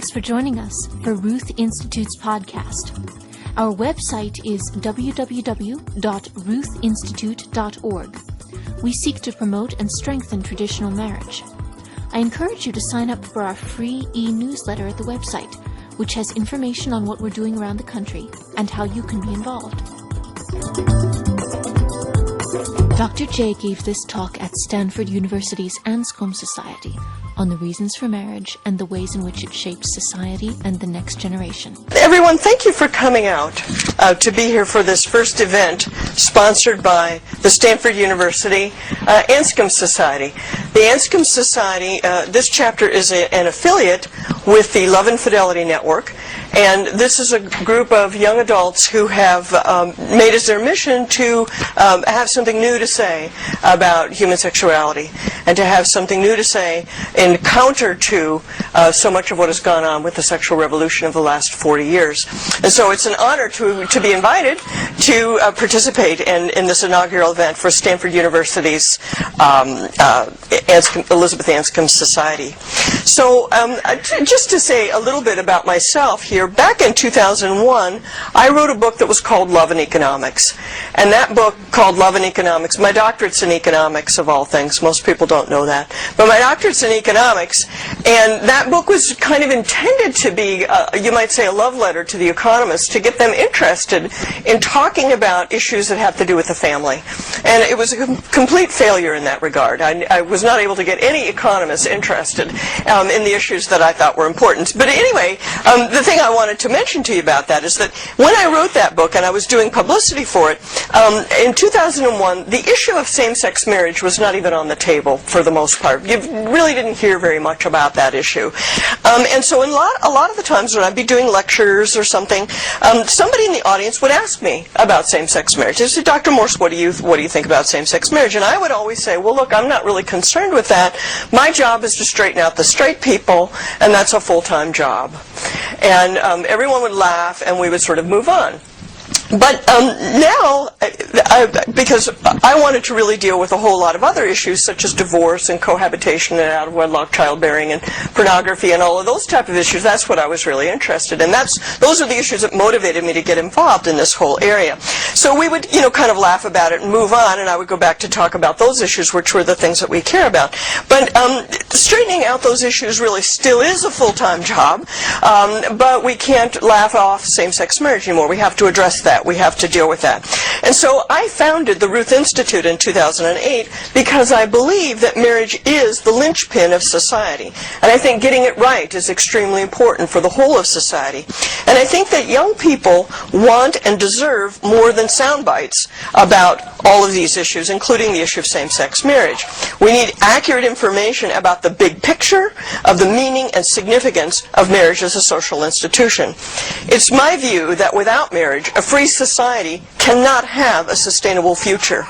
Thanks for joining us for Ruth Institute's podcast. Our website is www.ruthinstitute.org. We seek to promote and strengthen traditional marriage. I encourage you to sign up for our free e-newsletter at the website, which has information on what we're doing around the country and how you can be involved. Dr. J gave this talk at Stanford University's Anscombe Society on the reasons for marriage and the ways in which it shapes society and the next generation. Everyone, thank you for coming out to be here for this first event sponsored by the Stanford University Anscombe Society. The Anscombe Society, this chapter is an affiliate with the Love and Fidelity Network, and this is a group of young adults who have made it their mission to have something new to say about human sexuality and to have something new to say in counter to so much of what has gone on with the sexual revolution of the last 40 years. And so it's an honor to be invited to participate in this inaugural event for Stanford University's Elizabeth Anscombe Society. So just to say a little bit about myself here, back in 2001, I wrote a book that was called Love and Economics. And that book called Love and Economics, my doctorate's in economics of all things. Most people don't know that. But my doctorate's in economics, and that book was kind of intended to be, you might say, a love letter to the economists to get them interested in talking about issues that have to do with the family. And it was a complete failure in that regard. I was not able to get any economists interested in the issues that I thought were important. But anyway, the thing I wanted to mention to you about that is that when I wrote that book and I was doing publicity for it, in 2001, the issue of same-sex marriage was not even on the table for the most part. You really didn't hear very much about that issue. And so a lot of the times when I'd be doing lectures or something, somebody in the audience would ask me about same-sex marriage. They said, Dr. Morse, what do you think about same-sex marriage? And I would always say, well, look, I'm not really concerned with that. My job is to straighten out the straight people, and that's a full-time job. And everyone would laugh, and we would sort of move on. But now, because I wanted to really deal with a whole lot of other issues, such as divorce and cohabitation and out-of-wedlock childbearing and pornography and all of those type of issues, that's what I was really interested in. Those are the issues that motivated me to get involved in this whole area. So we would, kind of laugh about it and move on, and I would go back to talk about those issues, which were the things that we care about. But straightening out those issues really still is a full-time job, but we can't laugh off same-sex marriage anymore. We have to address that. We have to deal with that. And so I founded the Ruth Institute in 2008 because I believe that marriage is the linchpin of society. And I think getting it right is extremely important for the whole of society. And I think that young people want and deserve more than sound bites about all of these issues, including the issue of same-sex marriage. We need accurate information about the big picture of the meaning and significance of marriage as a social institution. It's my view that without marriage, a free society cannot have a sustainable future,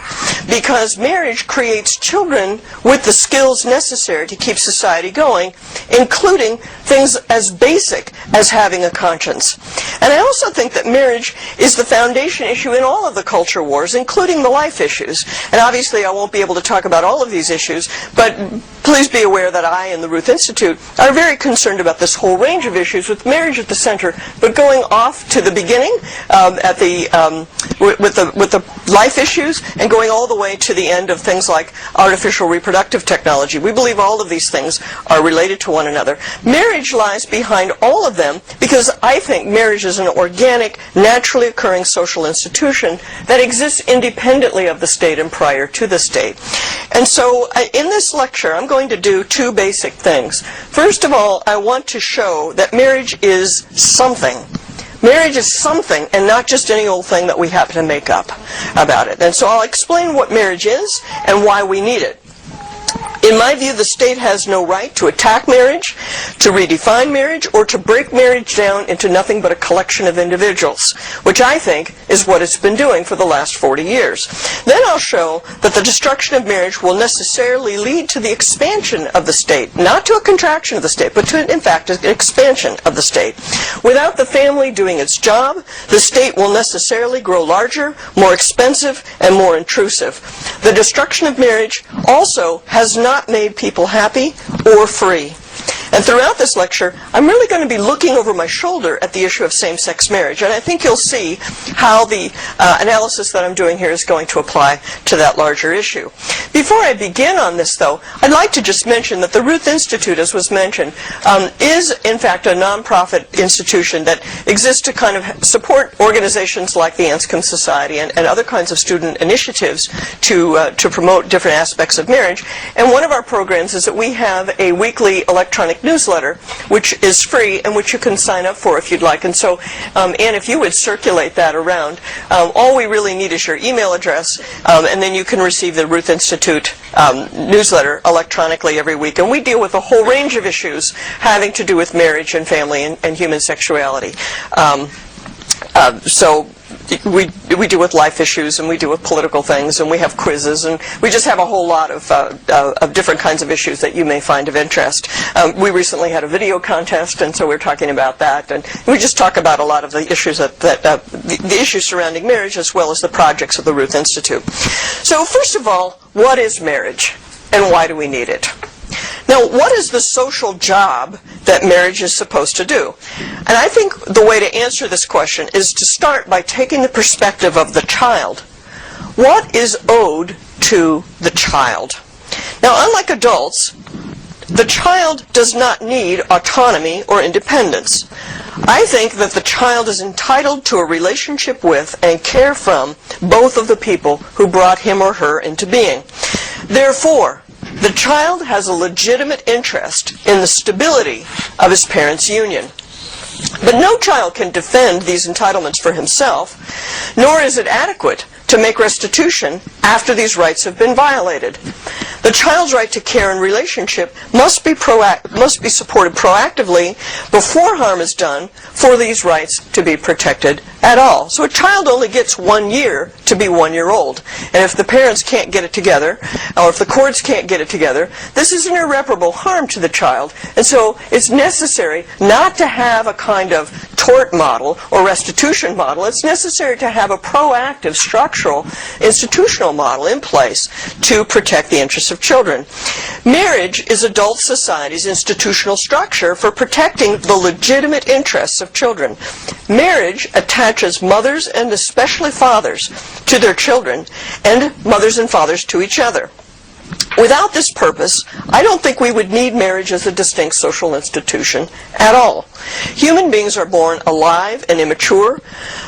because marriage creates children with the skills necessary to keep society going, including things as basic as having a conscience. And I also think that marriage is the foundation issue in all of the culture wars, including the life issues. And obviously I won't be able to talk about all of these issues, but please be aware that I and the Ruth Institute are very concerned about this whole range of issues with marriage at the center, but going off to the beginning with the life issues and going all the way to the end of things like artificial reproductive technology. We believe all of these things are related to one another. Marriage lies behind all of them because I think marriage is an organic, naturally occurring social institution that exists independently of the state and prior to the state. And so in this lecture, I'm going to do two basic things. First of all, I want to show that marriage is something. Marriage is something and not just any old thing that we happen to make up about it. And so I'll explain what marriage is and why we need it. In my view, the state has no right to attack marriage, to redefine marriage, or to break marriage down into nothing but a collection of individuals, which I think is what it's been doing for the last 40 years. Then I'll show that the destruction of marriage will necessarily lead to the expansion of the state, not to a contraction of the state, but to, in fact, an expansion of the state. Without the family doing its job, the state will necessarily grow larger, more expensive, and more intrusive. The destruction of marriage also has not made people happy or free. And throughout this lecture, I'm really going to be looking over my shoulder at the issue of same-sex marriage, and I think you'll see how the analysis that I'm doing here is going to apply to that larger issue. Before I begin on this, though, I'd like to just mention that the Ruth Institute, as was mentioned, is in fact a nonprofit institution that exists to kind of support organizations like the Anscombe Society and other kinds of student initiatives to promote different aspects of marriage. And one of our programs is that we have a weekly electronic newsletter, which is free and which you can sign up for if you'd like. And so, Anne, if you would circulate that around, all we really need is your email address, and then you can receive the Ruth Institute newsletter electronically every week. And we deal with a whole range of issues having to do with marriage and family and human sexuality. So we deal with life issues, and we deal with political things, and we have quizzes, and we just have a whole lot of different kinds of issues that you may find of interest. We recently had a video contest, and so we're talking about that, and we just talk about a lot of the issues the issues surrounding marriage, as well as the projects of the Ruth Institute. So first of all, what is marriage, and why do we need it? Now, what is the social job that marriage is supposed to do? And I think the way to answer this question is to start by taking the perspective of the child. What is owed to the child? Now, unlike adults, the child does not need autonomy or independence. I think that the child is entitled to a relationship with and care from both of the people who brought him or her into being. Therefore, the child has a legitimate interest in the stability of his parents' union. But no child can defend these entitlements for himself, nor is it adequate to make restitution after these rights have been violated. The child's right to care and relationship must be supported proactively before harm is done for these rights to be protected at all. So a child only gets 1 year to be 1 year old. And if the parents can't get it together, or if the courts can't get it together, this is an irreparable harm to the child. And so it's necessary not to have a kind of tort model or restitution model. It's necessary to have a proactive, structural, institutional model in place to protect the interests of children. Marriage is adult society's institutional structure for protecting the legitimate interests of children. Marriage attaches mothers, and especially fathers, to their children, and mothers and fathers to each other. Without this purpose, I don't think we would need marriage as a distinct social institution at all. Human beings are born alive and immature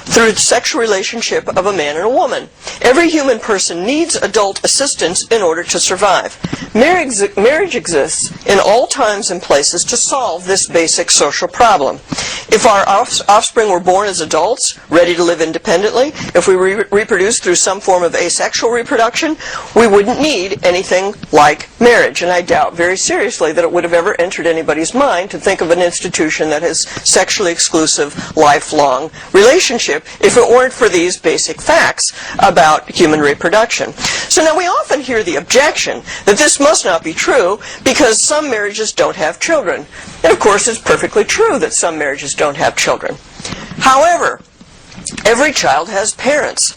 through the sexual relationship of a man and a woman. Every human person needs adult assistance in order to survive. Marriage exists in all times and places to solve this basic social problem. If our offspring were born as adults, ready to live independently, if we reproduce through some form of asexual reproduction, we wouldn't need anything like marriage. And I doubt very seriously that it would have ever entered anybody's mind to think of an institution that has sexually exclusive, lifelong relationship if it weren't for these basic facts about human reproduction. So now we often hear the objection that this must not be true because some marriages don't have children. And of course, it's perfectly true that some marriages don't have children. However, every child has parents.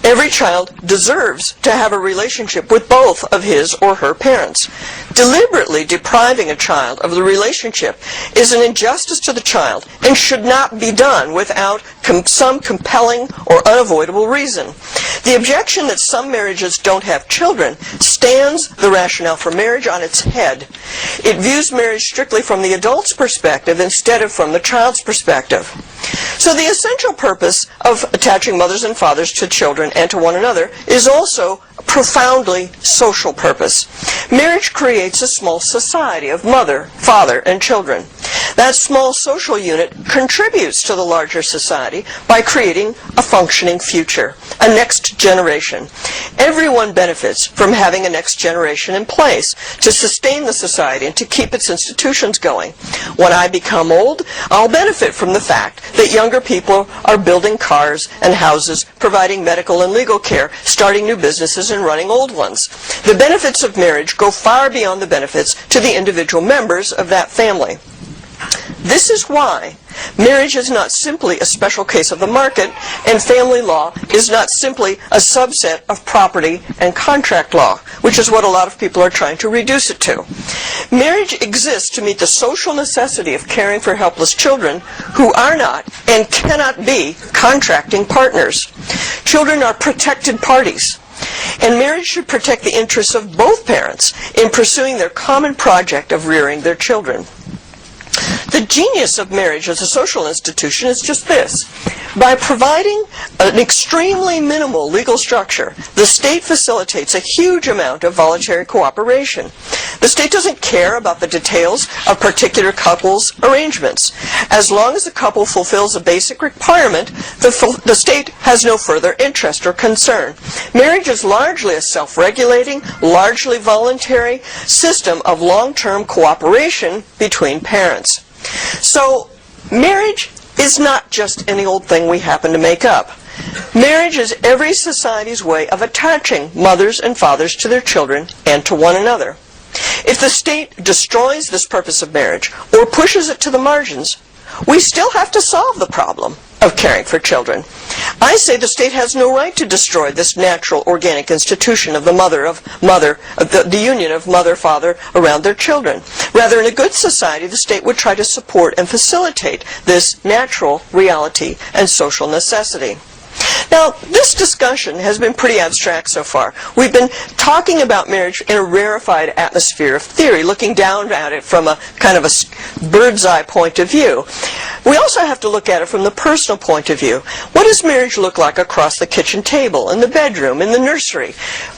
Every child deserves to have a relationship with both of his or her parents. Deliberately depriving a child of the relationship is an injustice to the child and should not be done without some compelling or unavoidable reason. The objection that some marriages don't have children stands the rationale for marriage on its head. It views marriage strictly from the adult's perspective instead of from the child's perspective. So the essential purpose of attaching mothers and fathers to children and to one another is also a profoundly social purpose. Marriage creates a small society of mother, father, and children. That small social unit contributes to the larger society by creating a functioning future, a next generation. Everyone benefits from having a next generation in place to sustain the society and to keep its institutions going. When I become old, I'll benefit from the fact that younger people are building cars and houses, providing medical and legal care, starting new businesses, and running old ones. The benefits of marriage go far beyond the benefits to the individual members of that family. This is why marriage is not simply a special case of the market, and family law is not simply a subset of property and contract law, which is what a lot of people are trying to reduce it to. Marriage exists to meet the social necessity of caring for helpless children who are not and cannot be contracting partners. Children are protected parties, and marriage should protect the interests of both parents in pursuing their common project of rearing their children. The genius of marriage as a social institution is just this. By providing an extremely minimal legal structure, the state facilitates a huge amount of voluntary cooperation. The state doesn't care about the details of particular couples' arrangements. As long as the couple fulfills a basic requirement, the state has no further interest or concern. Marriage is largely a self-regulating, largely voluntary system of long-term cooperation between parents. So, marriage is not just any old thing we happen to make up. Marriage is every society's way of attaching mothers and fathers to their children and to one another. If the state destroys this purpose of marriage or pushes it to the margins, we still have to solve the problem of caring for children. I say the state has no right to destroy this natural, organic institution of the union of mother-father around their children. Rather, in a good society, the state would try to support and facilitate this natural reality and social necessity. Now, this discussion has been pretty abstract so far. We've been talking about marriage in a rarefied atmosphere of theory, looking down at it from a kind of a bird's eye point of view. We also have to look at it from the personal point of view. What does marriage look like across the kitchen table, in the bedroom, in the nursery?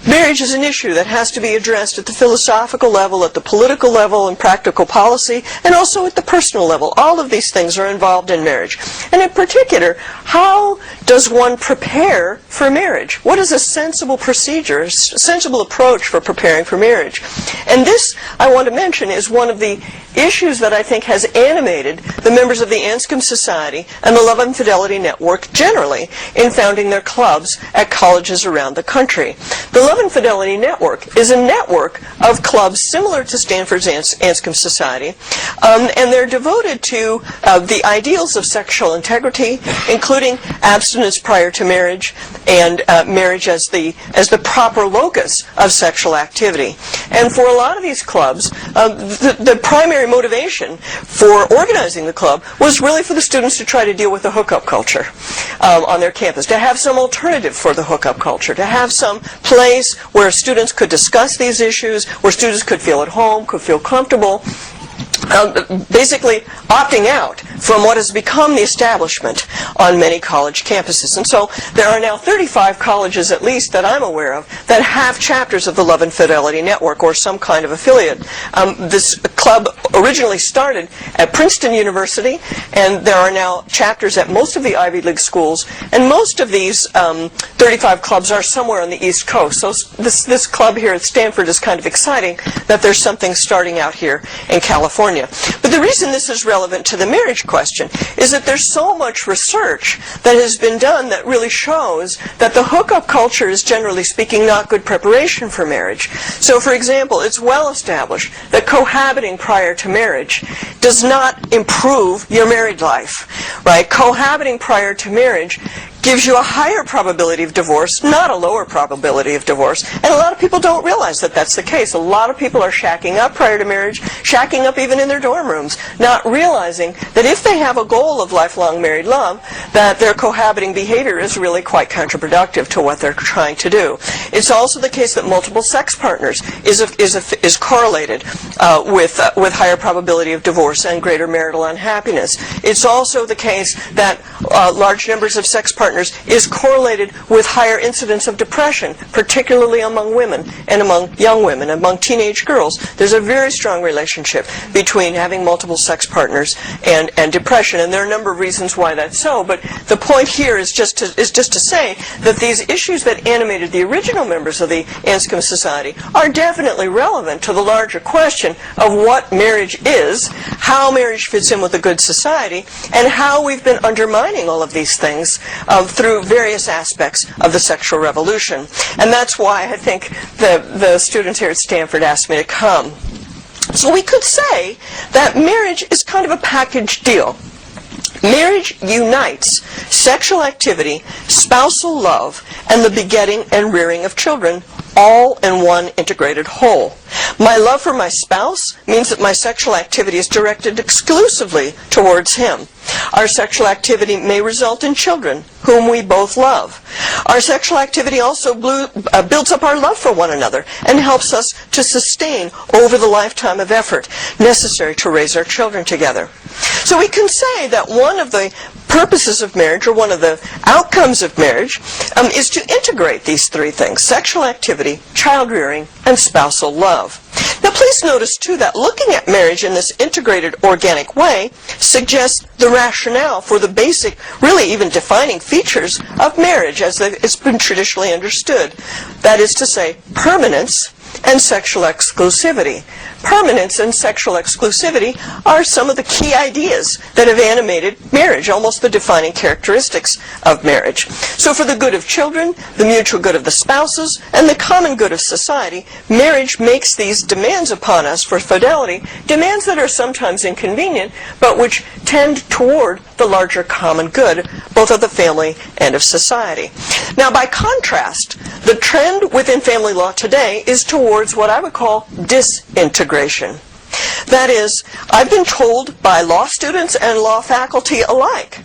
Marriage is an issue that has to be addressed at the philosophical level, at the political level, and practical policy, and also at the personal level. All of these things are involved in marriage. And in particular, how does one prepare for marriage? What is a sensible procedure, a sensible approach for preparing for marriage? And this, I want to mention, is one of the issues that I think has animated the members of the Anscombe Society and the Love and Fidelity Network generally in founding their clubs at colleges around the country. The Love and Fidelity Network is a network of clubs similar to Stanford's Anscombe Society, and they're devoted to the ideals of sexual integrity, including abstinence prior to marriage and marriage as the proper locus of sexual activity. And for a lot of these clubs, the primary motivation for organizing the club was really for the students to try to deal with the hookup culture on their campus, to have some alternative for the hookup culture, to have some place where students could discuss these issues, where students could feel at home, could feel comfortable, basically opting out from what has become the establishment on many college campuses. And so there are now 35 colleges, at least, that I'm aware of, that have chapters of the Love and Fidelity Network or some kind of affiliate. This club originally started at Princeton University, and there are now chapters at most of the Ivy League schools, and most of these 35 clubs are somewhere on the East Coast. So this club here at Stanford is kind of exciting that there's something starting out here in California. But the reason this is relevant to the marriage question is that there's so much research that has been done that really shows that the hookup culture is, generally speaking, not good preparation for marriage. So, for example, it's well established that cohabiting prior to marriage does not improve your married life, right? Cohabiting prior to marriage gives you a higher probability of divorce, not a lower probability of divorce. And a lot of people don't realize that that's the case. A lot of people are shacking up prior to marriage, shacking up even in their dorm rooms, not realizing that if they have a goal of lifelong married love, that their cohabiting behavior is really quite counterproductive to what they're trying to do. It's also the case that multiple sex partners is correlated with higher probability of divorce and greater marital unhappiness. It's also the case that large numbers of sex partners is correlated with higher incidence of depression, particularly among women and among young women, among teenage girls. There's a very strong relationship between having multiple sex partners and depression, and there are a number of reasons why that's so. But the point here is just to say that these issues that animated the original members of the Anscombe Society are definitely relevant to the larger question of what marriage is, how marriage fits in with a good society, and how we've been undermining all of these things through various aspects of the sexual revolution. And that's why I think the students here at Stanford asked me to come. So we could say that marriage is kind of a package deal. Marriage unites sexual activity, spousal love, and the begetting and rearing of children, all in one integrated whole. My love for my spouse means that my sexual activity is directed exclusively towards him. Our sexual activity may result in children whom we both love. Our sexual activity also builds up our love for one another and helps us to sustain over the lifetime of effort necessary to raise our children together. So we can say that one of the purposes of marriage, or one of the outcomes of marriage, is to integrate these three things: sexual activity, child-rearing, and spousal love. Now please notice too that looking at marriage in this integrated organic way suggests the rationale for the basic, really even defining features of marriage as it's been traditionally understood. That is to say, permanence and sexual exclusivity. Permanence and sexual exclusivity are some of the key ideas that have animated marriage, almost the defining characteristics of marriage. So for the good of children, the mutual good of the spouses, and the common good of society, marriage makes these demands upon us for fidelity, demands that are sometimes inconvenient, but which tend toward the larger common good, both of the family and of society. Now, by contrast, the trend within family law today is towards what I would call disintegration. That is, I've been told by law students and law faculty alike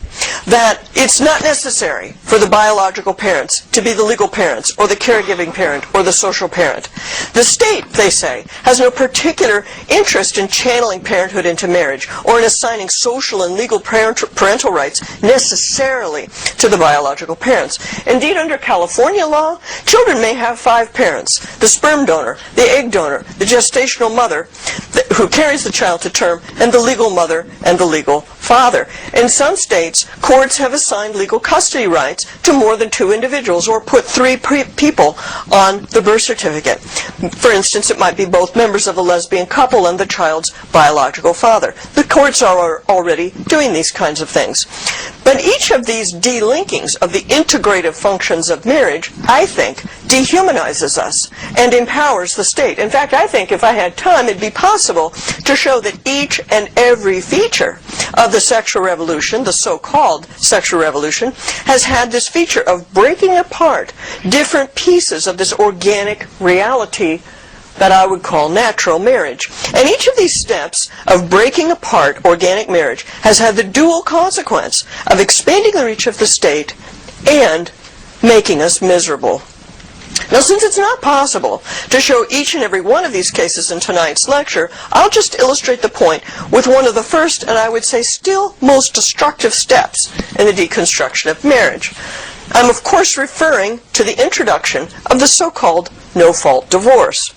that it's not necessary for the biological parents to be the legal parents or the caregiving parent or the social parent. The state, they say, has no particular interest in channeling parenthood into marriage or in assigning social and legal parental rights necessarily to the biological parents. Indeed, under California law, children may have 5 parents: the sperm donor, the egg donor, the gestational mother who carries the child to term, and the legal mother and the legal father. In some states, courts have assigned legal custody rights to more than 2 individuals, or put 3 people on the birth certificate. For instance, it might be both members of a lesbian couple and the child's biological father. The courts are already doing these kinds of things. But each of these delinkings of the integrative functions of marriage, I think, dehumanizes us and empowers the state. In fact, I think if I had time, it'd be possible to show that each and every feature of the sexual revolution, the so-called sexual revolution, has had this feature of breaking apart different pieces of this organic reality that I would call natural marriage. And each of these steps of breaking apart organic marriage has had the dual consequence of expanding the reach of the state and making us miserable. Now, since it's not possible to show each and every one of these cases in tonight's lecture, I'll just illustrate the point with one of the first, and I would say still most destructive steps in the deconstruction of marriage. I'm of course referring to the introduction of the so-called no-fault divorce.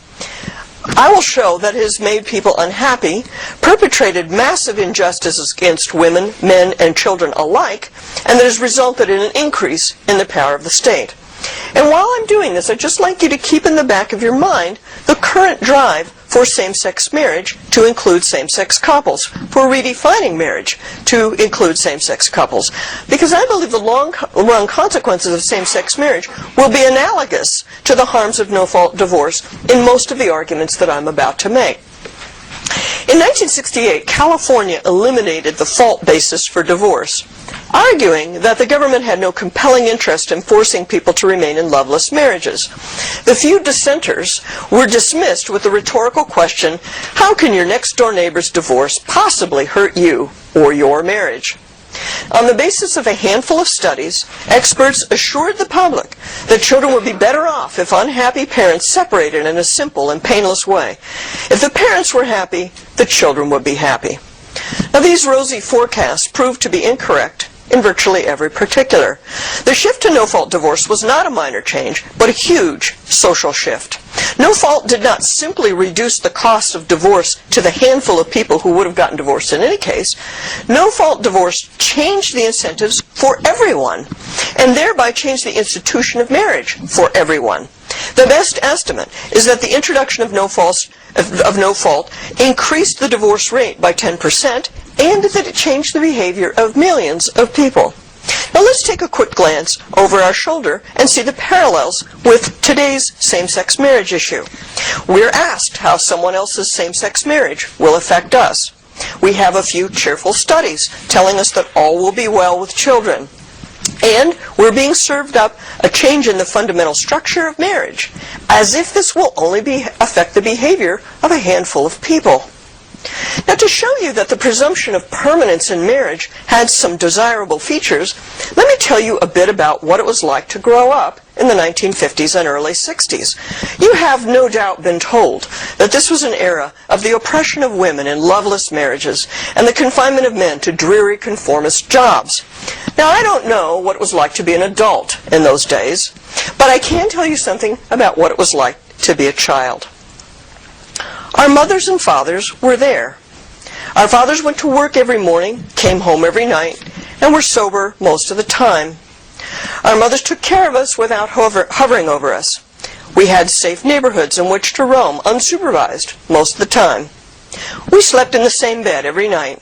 I will show that it has made people unhappy, perpetrated massive injustices against women, men, and children alike, and that has resulted in an increase in the power of the state. And while I'm doing this, I'd just like you to keep in the back of your mind the current drive for same-sex marriage to include same-sex couples, for redefining marriage to include same-sex couples. Because I believe the long-run consequences of same-sex marriage will be analogous to the harms of no-fault divorce in most of the arguments that I'm about to make. In 1968, California eliminated the fault basis for divorce, arguing that the government had no compelling interest in forcing people to remain in loveless marriages. The few dissenters were dismissed with the rhetorical question, how can your next-door neighbor's divorce possibly hurt you or your marriage? On the basis of a handful of studies, experts assured the public that children would be better off if unhappy parents separated in a simple and painless way. If the parents were happy, the children would be happy. Now, these rosy forecasts proved to be incorrect in virtually every particular. The shift to no-fault divorce was not a minor change, but a huge social shift. No-fault did not simply reduce the cost of divorce to the handful of people who would have gotten divorced in any case. No-fault divorce changed the incentives for everyone, and thereby changed the institution of marriage for everyone. The best estimate is that the introduction of no-fault increased the divorce rate by 10%, and that it changed the behavior of millions of people. Now let's take a quick glance over our shoulder and see the parallels with today's same-sex marriage issue. We're asked how someone else's same-sex marriage will affect us. We have a few cheerful studies telling us that all will be well with children. And we're being served up a change in the fundamental structure of marriage, as if this will only affect the behavior of a handful of people. Now, to show you that the presumption of permanence in marriage had some desirable features, let me tell you a bit about what it was like to grow up in the 1950s and early 60s. You have no doubt been told that this was an era of the oppression of women in loveless marriages and the confinement of men to dreary conformist jobs. Now, I don't know what it was like to be an adult in those days, but I can tell you something about what it was like to be a child. Our mothers and fathers were there. Our fathers went to work every morning, came home every night, and were sober most of the time. Our mothers took care of us without hovering over us. We had safe neighborhoods in which to roam, unsupervised, most of the time. We slept in the same bed every night.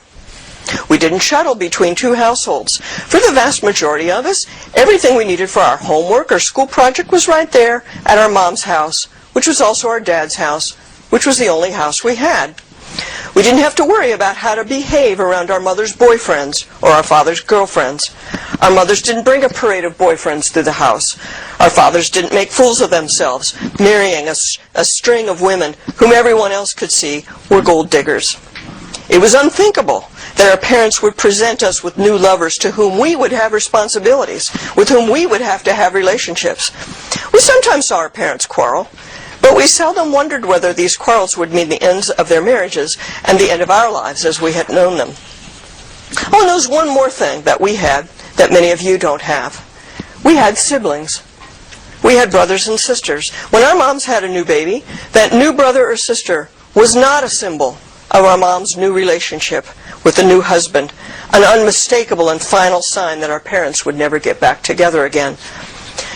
We didn't shuttle between two households. For the vast majority of us, everything we needed for our homework or school project was right there at our mom's house, which was also our dad's house, which was the only house we had. We didn't have to worry about how to behave around our mother's boyfriends or our father's girlfriends. Our mothers didn't bring a parade of boyfriends through the house. Our fathers didn't make fools of themselves, marrying a string of women whom everyone else could see were gold diggers. It was unthinkable that our parents would present us with new lovers to whom we would have responsibilities, with whom we would have to have relationships. We sometimes saw our parents quarrel, but we seldom wondered whether these quarrels would mean the ends of their marriages and the end of our lives as we had known them. Oh, and there's one more thing that we had that many of you don't have. We had siblings. We had brothers and sisters. When our moms had a new baby, that new brother or sister was not a symbol of our mom's new relationship with the new husband, an unmistakable and final sign that our parents would never get back together again.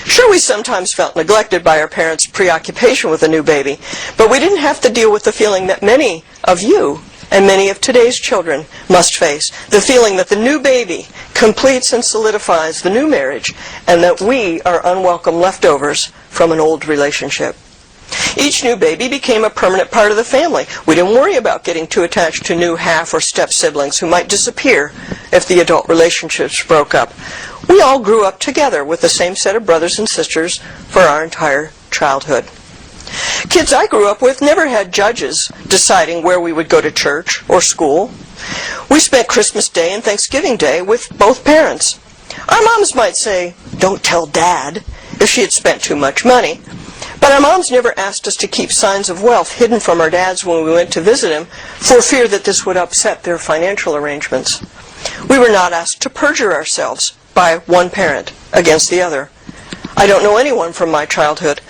Sure, we sometimes felt neglected by our parents' preoccupation with a new baby, but we didn't have to deal with the feeling that many of you and many of today's children must face, the feeling that the new baby completes and solidifies the new marriage, and that we are unwelcome leftovers from an old relationship. Each new baby became a permanent part of the family. We didn't worry about getting too attached to new half or step siblings who might disappear if the adult relationships broke up. We all grew up together with the same set of brothers and sisters for our entire childhood. Kids I grew up with never had judges deciding where we would go to church or school. We spent Christmas Day and Thanksgiving Day with both parents. Our moms might say, "Don't tell Dad," if she had spent too much money. But our moms never asked us to keep signs of wealth hidden from our dads when we went to visit him for fear that this would upset their financial arrangements. We were not asked to perjure ourselves by one parent against the other. I don't know anyone from my childhood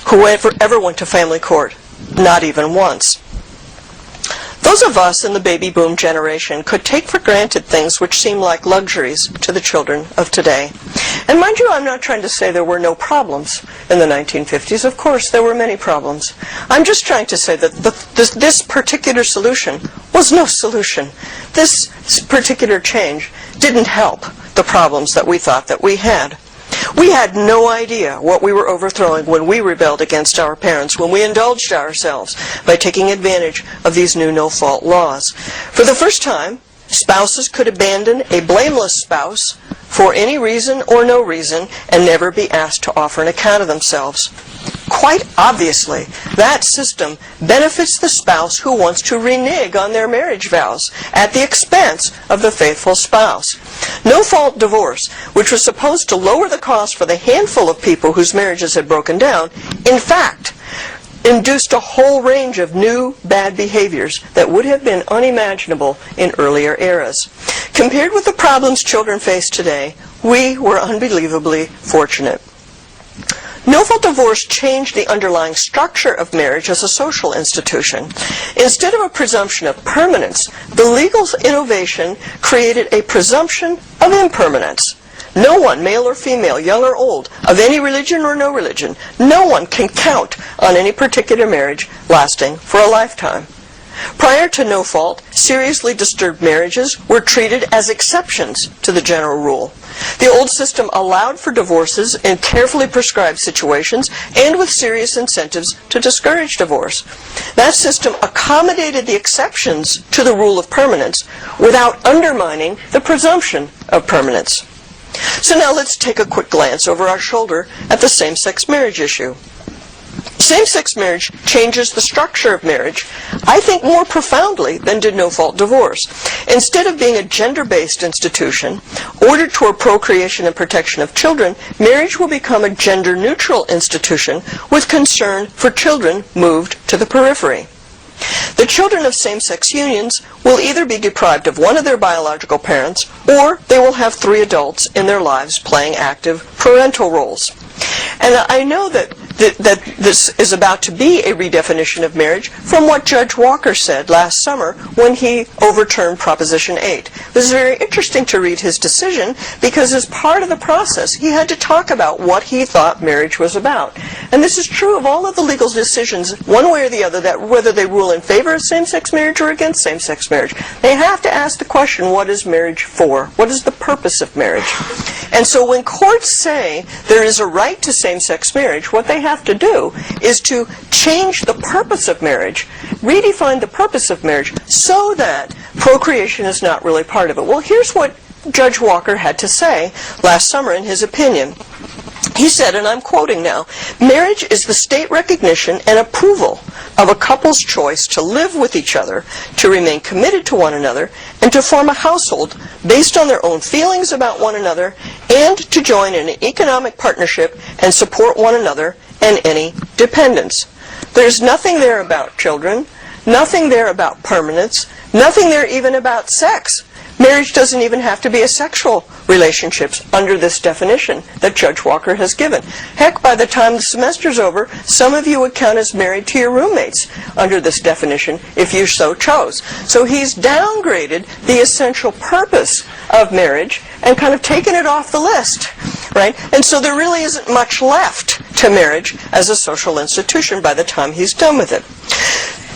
who ever went to family court, not even once. Those of us in the baby boom generation could take for granted things which seem like luxuries to the children of today. And mind you, I'm not trying to say there were no problems in the 1950s. Of course, there were many problems. I'm just trying to say that this particular solution was no solution. This particular change didn't help the problems that we thought that we had. We had no idea what we were overthrowing when we rebelled against our parents, when we indulged ourselves by taking advantage of these new no-fault laws. For the first time, spouses could abandon a blameless spouse for any reason or no reason and never be asked to offer an account of themselves. Quite obviously, that system benefits the spouse who wants to renege on their marriage vows at the expense of the faithful spouse. No-fault divorce, which was supposed to lower the cost for the handful of people whose marriages had broken down, in fact, induced a whole range of new bad behaviors that would have been unimaginable in earlier eras. Compared with the problems children face today, we were unbelievably fortunate. No-fault divorce changed the underlying structure of marriage as a social institution. Instead of a presumption of permanence, the legal innovation created a presumption of impermanence. No one, male or female, young or old, of any religion or no religion, no one can count on any particular marriage lasting for a lifetime. Prior to no fault, seriously disturbed marriages were treated as exceptions to the general rule. The old system allowed for divorces in carefully prescribed situations and with serious incentives to discourage divorce. That system accommodated the exceptions to the rule of permanence without undermining the presumption of permanence. So now let's take a quick glance over our shoulder at the same-sex marriage issue. Same-sex marriage changes the structure of marriage, I think, more profoundly than did no-fault divorce. Instead of being a gender-based institution, ordered toward procreation and protection of children, marriage will become a gender-neutral institution with concern for children moved to the periphery. The children of same-sex unions will either be deprived of one of their biological parents, or they will have 3 adults in their lives playing active parental roles. And I know that this is about to be a redefinition of marriage from what Judge Walker said last summer when he overturned Proposition 8. It was very interesting to read his decision because as part of the process he had to talk about what he thought marriage was about. And this is true of all of the legal decisions, one way or the other, that whether they rule in favor of same-sex marriage or against same-sex marriage, they have to ask the question, what is marriage for? What is the purpose of marriage? And so when courts say there is a right to same-sex marriage, what they have to do is to change the purpose of marriage, redefine the purpose of marriage so that procreation is not really part of it. Well, here's what Judge Walker had to say last summer in his opinion. He said, and I'm quoting now, "Marriage is the state recognition and approval of a couple's choice to live with each other, to remain committed to one another, and to form a household based on their own feelings about one another, and to join in an economic partnership and support one another and any dependents." There's nothing there about children, nothing there about permanence, nothing there even about sex. Marriage doesn't even have to be a sexual relationships under this definition that Judge Walker has given. Heck, by the time the semester's over, some of you would count as married to your roommates under this definition if you so chose. So he's downgraded the essential purpose of marriage and kind of taken it off the list, right? And so there really isn't much left to marriage as a social institution by the time he's done with it.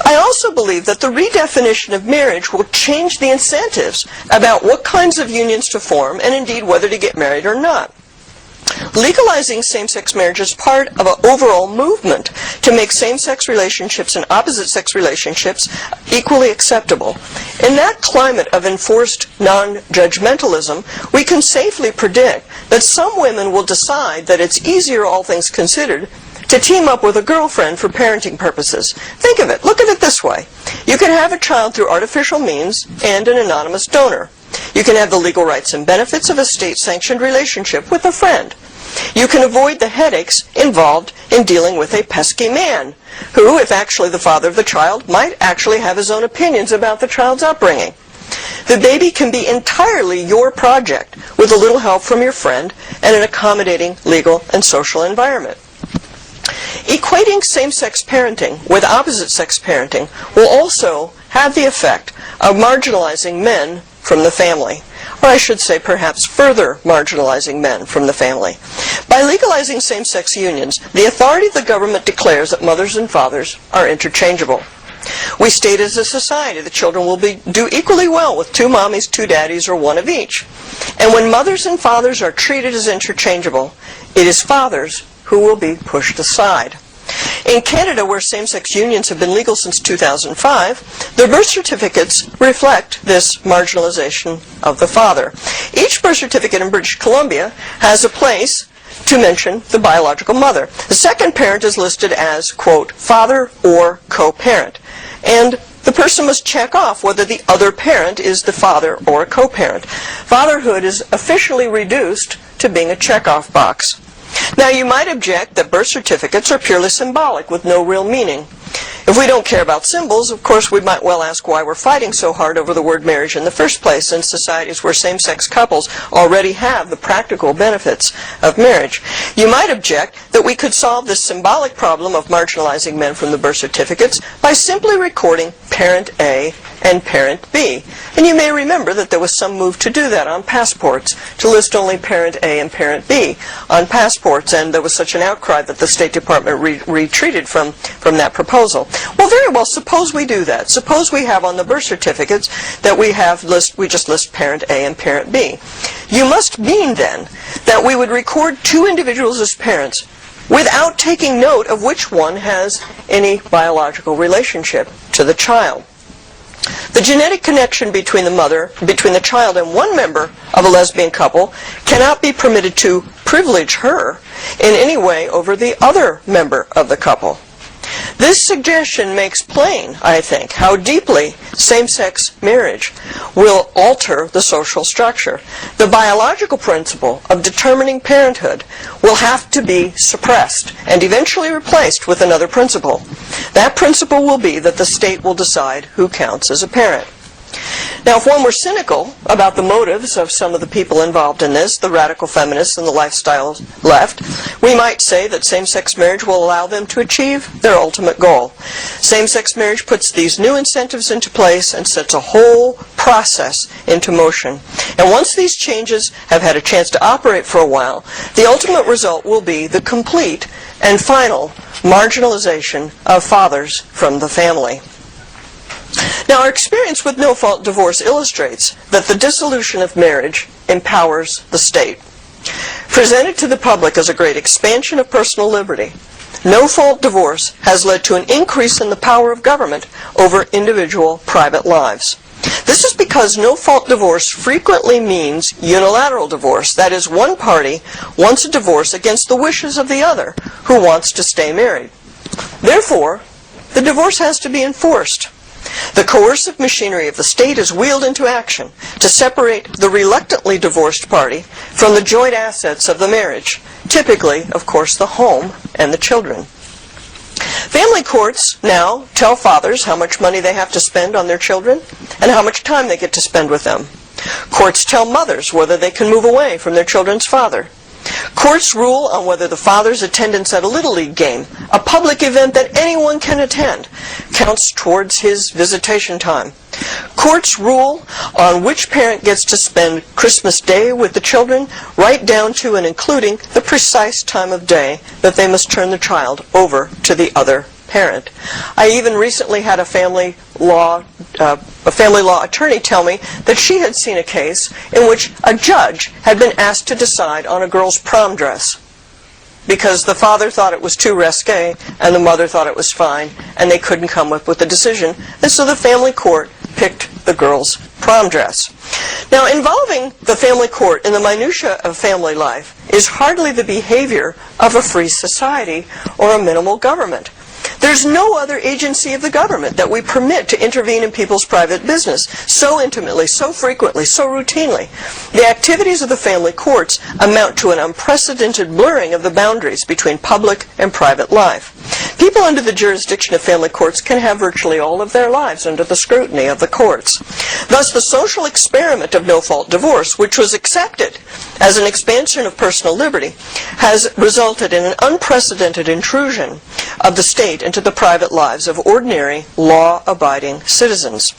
I also believe that the redefinition of marriage will change the incentives about what kinds of unions to form and indeed whether to get married or not. Legalizing same-sex marriage is part of an overall movement to make same-sex relationships and opposite-sex relationships equally acceptable. In that climate of enforced non-judgmentalism, we can safely predict that some women will decide that it's easier, all things considered, to team up with a girlfriend for parenting purposes. Think of it. Look at it this way. You can have a child through artificial means and an anonymous donor. You can have the legal rights and benefits of a state-sanctioned relationship with a friend. You can avoid the headaches involved in dealing with a pesky man, who, if actually the father of the child, might actually have his own opinions about the child's upbringing. The baby can be entirely your project with a little help from your friend and an accommodating legal and social environment. Equating same-sex parenting with opposite-sex parenting will also have the effect of marginalizing men from the family, or I should say perhaps further marginalizing men from the family. By legalizing same-sex unions, the authority of the government declares that mothers and fathers are interchangeable. We state as a society that children will do equally well with 2 mommies, 2 daddies, or 1 of each. And when mothers and fathers are treated as interchangeable, it is fathers who will be pushed aside. In Canada, where same-sex unions have been legal since 2005, their birth certificates reflect this marginalization of the father. Each birth certificate in British Columbia has a place to mention the biological mother. The second parent is listed as, quote, father or co-parent. And the person must check off whether the other parent is the father or a co-parent. Fatherhood is officially reduced to being a check-off box. Now, you might object that birth certificates are purely symbolic with no real meaning. If we don't care about symbols, of course, we might well ask why we're fighting so hard over the word marriage in the first place in societies where same-sex couples already have the practical benefits of marriage. You might object that we could solve this symbolic problem of marginalizing men from the birth certificates by simply recording Parent A and Parent B. And you may remember that there was some move to do that on passports, to list only Parent A and Parent B on passports, and there was such an outcry that the State Department retreated from that proposal. Well, very well, suppose we do that. Suppose we have on the birth certificates that we just list Parent A and Parent B. You must mean then that we would record two individuals as parents without taking note of which one has any biological relationship to the child. The genetic connection between the child and one member of a lesbian couple cannot be permitted to privilege her in any way over the other member of the couple. This suggestion makes plain, I think, how deeply same-sex marriage will alter the social structure. The biological principle of determining parenthood will have to be suppressed and eventually replaced with another principle. That principle will be that the state will decide who counts as a parent. Now, if one were cynical about the motives of some of the people involved in this, the radical feminists and the lifestyle left, we might say that same-sex marriage will allow them to achieve their ultimate goal. Same-sex marriage puts these new incentives into place and sets a whole process into motion. And once these changes have had a chance to operate for a while, the ultimate result will be the complete and final marginalization of fathers from the family. Now, our experience with no-fault divorce illustrates that the dissolution of marriage empowers the state. Presented to the public as a great expansion of personal liberty, no-fault divorce has led to an increase in the power of government over individual private lives. This is because no-fault divorce frequently means unilateral divorce. That is, one party wants a divorce against the wishes of the other, who wants to stay married. Therefore, the divorce has to be enforced. The coercive machinery of the state is wheeled into action to separate the reluctantly divorced party from the joint assets of the marriage, typically, of course, the home and the children. Family courts now tell fathers how much money they have to spend on their children and how much time they get to spend with them. Courts tell mothers whether they can move away from their children's father. Courts rule on whether the father's attendance at a Little League game, a public event that anyone can attend, counts towards his visitation time. Courts rule on which parent gets to spend Christmas Day with the children, right down to and including the precise time of day that they must turn the child over to the other parent. I even recently had a family law attorney tell me that she had seen a case in which a judge had been asked to decide on a girl's prom dress because the father thought it was too risque and the mother thought it was fine, and they couldn't come up with a decision, and so the family court picked the girl's prom dress. Now, involving the family court in the minutiae of family life is hardly the behavior of a free society or a minimal government. There's no other agency of the government that we permit to intervene in people's private business so intimately, so frequently, so routinely. The activities of the family courts amount to an unprecedented blurring of the boundaries between public and private life. People under the jurisdiction of family courts can have virtually all of their lives under the scrutiny of the courts. Thus, the social experiment of no-fault divorce, which was accepted as an expansion of personal liberty, has resulted in an unprecedented intrusion of the state into the private lives of ordinary, law-abiding citizens.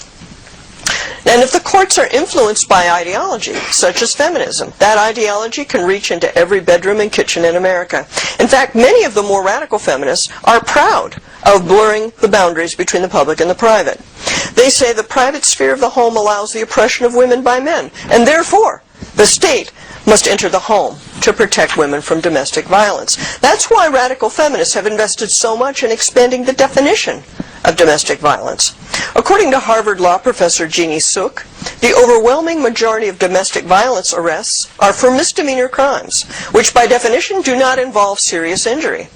And if the courts are influenced by ideology, such as feminism, that ideology can reach into every bedroom and kitchen in America. In fact, many of the more radical feminists are proud of blurring the boundaries between the public and the private. They say the private sphere of the home allows the oppression of women by men, and therefore, the state must enter the home to protect women from domestic violence. That's why radical feminists have invested so much in expanding the definition of domestic violence. According to Harvard Law professor Jeannie Suk, the overwhelming majority of domestic violence arrests are for misdemeanor crimes, which by definition do not involve serious injury.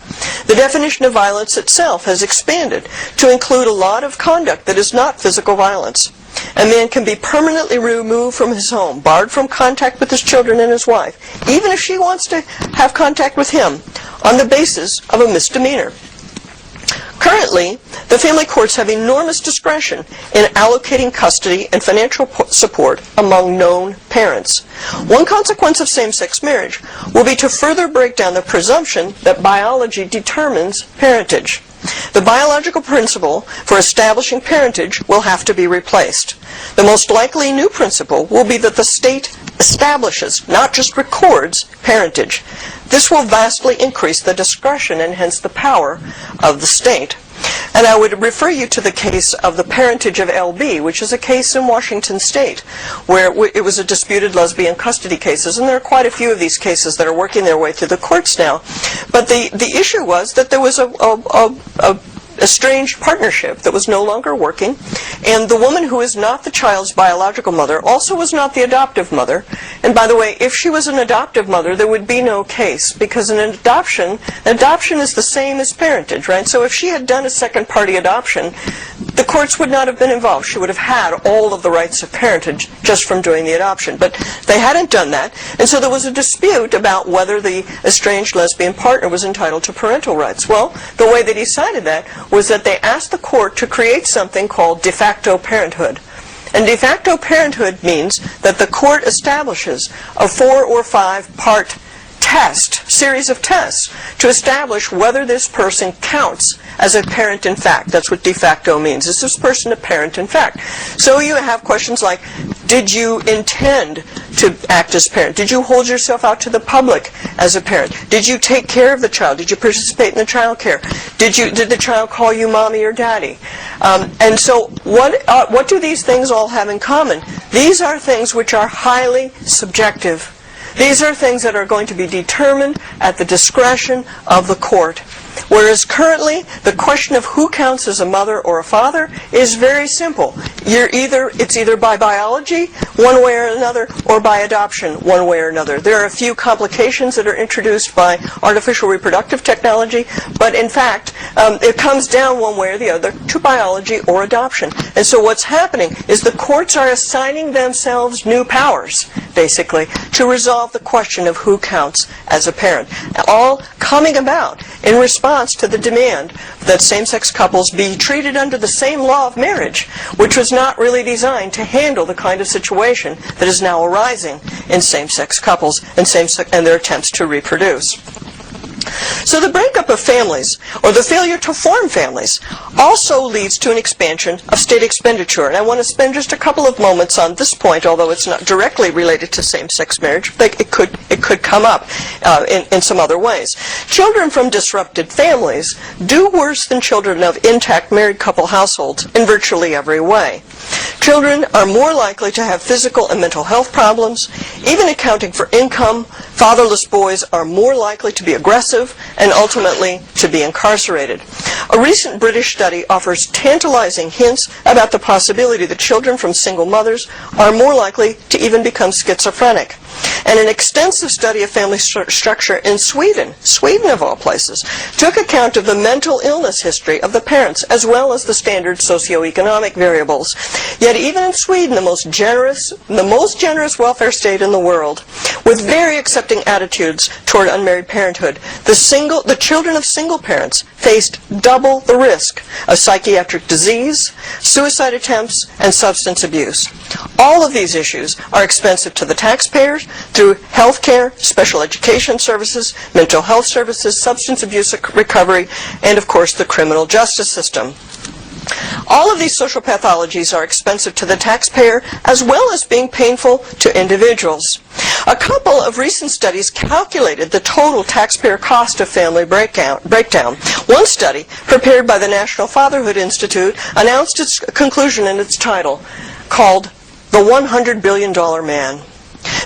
The definition of violence itself has expanded to include a lot of conduct that is not physical violence. A man can be permanently removed from his home, barred from contact with his children and his wife, even if she wants to have contact with him, on the basis of a misdemeanor. Currently, the family courts have enormous discretion in allocating custody and financial support among known parents. One consequence of same-sex marriage will be to further break down the presumption that biology determines parentage. The biological principle for establishing parentage will have to be replaced. The most likely new principle will be that the state establishes, not just records, parentage. This will vastly increase the discretion and hence the power of the state. And I would refer you to the case of the parentage of LB, which is a case in Washington State, where it was a disputed lesbian custody cases, and there are quite a few of these cases that are working their way through the courts now. But the issue was that there was a estranged partnership that was no longer working, and the woman who is not the child's biological mother also was not the adoptive mother. And by the way, if she was an adoptive mother, there would be no case, because an adoption is the same as parentage, right? So if she had done a second-party adoption, the courts would not have been involved. She would have had all of the rights of parentage just from doing the adoption. But they hadn't done that, and so there was a dispute about whether the estranged lesbian partner was entitled to parental rights. Well, the way they decided that was that they asked the court to create something called de facto parenthood. And de facto parenthood means that the court establishes a 4 or 5 part series of tests to establish whether this person counts as a parent in fact. That's what de facto means. Is this person a parent in fact? So you have questions like, did you intend to act as parent? Did you hold yourself out to the public as a parent? Did you take care of the child? Did you participate in the child care? Did the child call you mommy or daddy? And so what do these things all have in common? These are things which are highly subjective. These are things that are going to be determined at the discretion of the court. Whereas currently, the question of who counts as a mother or a father is very simple. It's either by biology, one way or another, or by adoption, one way or another. There are a few complications that are introduced by artificial reproductive technology, but in fact, it comes down one way or the other to biology or adoption. And so what's happening is the courts are assigning themselves new powers, basically, to resolve the question of who counts as a parent. All coming about in response to the demand that same-sex couples be treated under the same law of marriage, which was not really designed to handle the kind of situation that is now arising in same-sex couples and their attempts to reproduce. So the breakup of families, or the failure to form families, also leads to an expansion of state expenditure. And I want to spend just a couple of moments on this point, although it's not directly related to same-sex marriage, but it could come up in some other ways. Children from disrupted families do worse than children of intact married couple households in virtually every way. Children are more likely to have physical and mental health problems. Even accounting for income, fatherless boys are more likely to be aggressive and ultimately to be incarcerated. A recent British study offers tantalizing hints about the possibility that children from single mothers are more likely to even become schizophrenic. And an extensive study of family structure in Sweden of all places, took account of the mental illness history of the parents as well as the standard socioeconomic variables. Yet even in Sweden, the most generous welfare state in the world, with very accepting attitudes toward unmarried parenthood, the children of single parents faced double the risk of psychiatric disease, suicide attempts, and substance abuse. All of these issues are expensive to the taxpayers through health care, special education services, mental health services, substance abuse recovery, and of course the criminal justice system. All of these social pathologies are expensive to the taxpayer as well as being painful to individuals. A couple of recent studies calculated the total taxpayer cost of family breakdown. One study, prepared by the National Fatherhood Institute, announced its conclusion in its title, called The $100 Billion Man.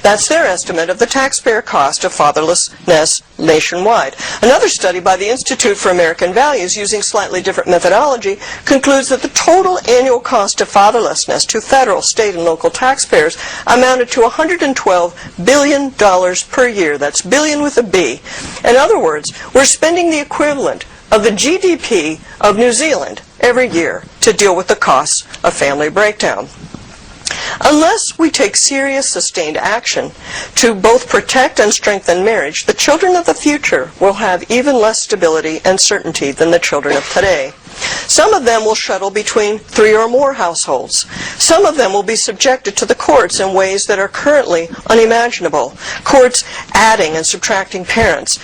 That's their estimate of the taxpayer cost of fatherlessness nationwide. Another study by the Institute for American Values, using slightly different methodology, concludes that the total annual cost of fatherlessness to federal, state, and local taxpayers amounted to $112 billion per year. That's billion with a B. In other words, we're spending the equivalent of the GDP of New Zealand every year to deal with the costs of family breakdown. Unless we take serious, sustained action to both protect and strengthen marriage, the children of the future will have even less stability and certainty than the children of today. Some of them will shuttle between 3 or more households. Some of them will be subjected to the courts in ways that are currently unimaginable. Courts adding and subtracting parents,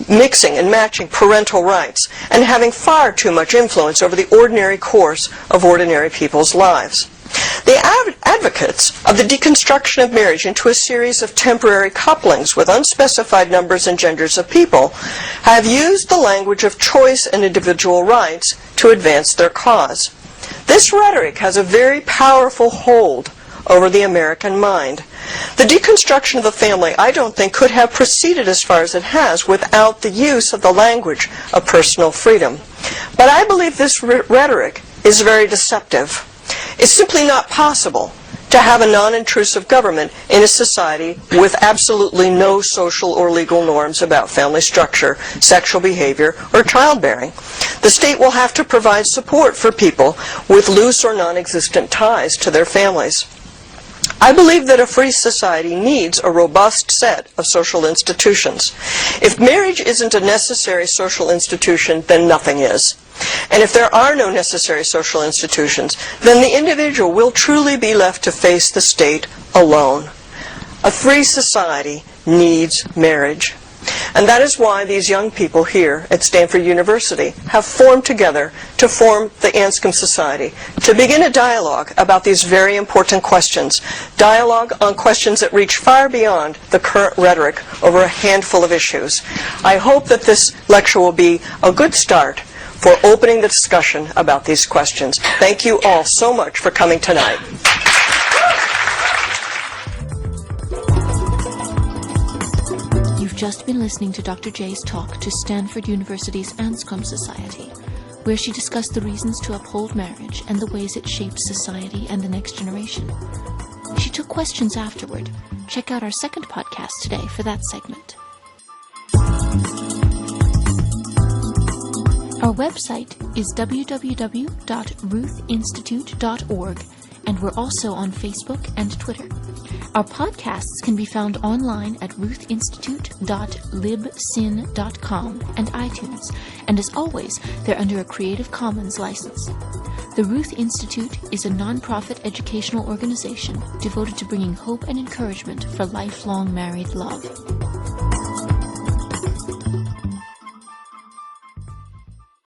mixing and matching parental rights, and having far too much influence over the ordinary course of ordinary people's lives. The advocates of the deconstruction of marriage into a series of temporary couplings with unspecified numbers and genders of people have used the language of choice and individual rights to advance their cause. This rhetoric has a very powerful hold over the American mind. The deconstruction of the family, I don't think, could have proceeded as far as it has without the use of the language of personal freedom. But I believe this rhetoric is very deceptive. It's simply not possible to have a non-intrusive government in a society with absolutely no social or legal norms about family structure, sexual behavior, or childbearing. The state will have to provide support for people with loose or non-existent ties to their families. I believe that a free society needs a robust set of social institutions. If marriage isn't a necessary social institution, then nothing is. And if there are no necessary social institutions, then the individual will truly be left to face the state alone. A free society needs marriage. And that is why these young people here at Stanford University have formed together to form the Anscombe Society, to begin a dialogue about these very important questions, dialogue on questions that reach far beyond the current rhetoric over a handful of issues. I hope that this lecture will be a good start for opening the discussion about these questions. Thank you all so much for coming tonight. You've just been listening to Dr. J's talk to Stanford University's Anscombe Society, where she discussed the reasons to uphold marriage and the ways it shapes society and the next generation. She took questions afterward. Check out our second podcast today for that segment. Our website is www.ruthinstitute.org, and we're also on Facebook and Twitter. Our podcasts can be found online at ruthinstitute.libsyn.com and iTunes, and as always, they're under a Creative Commons license. The Ruth Institute is a nonprofit educational organization devoted to bringing hope and encouragement for lifelong married love.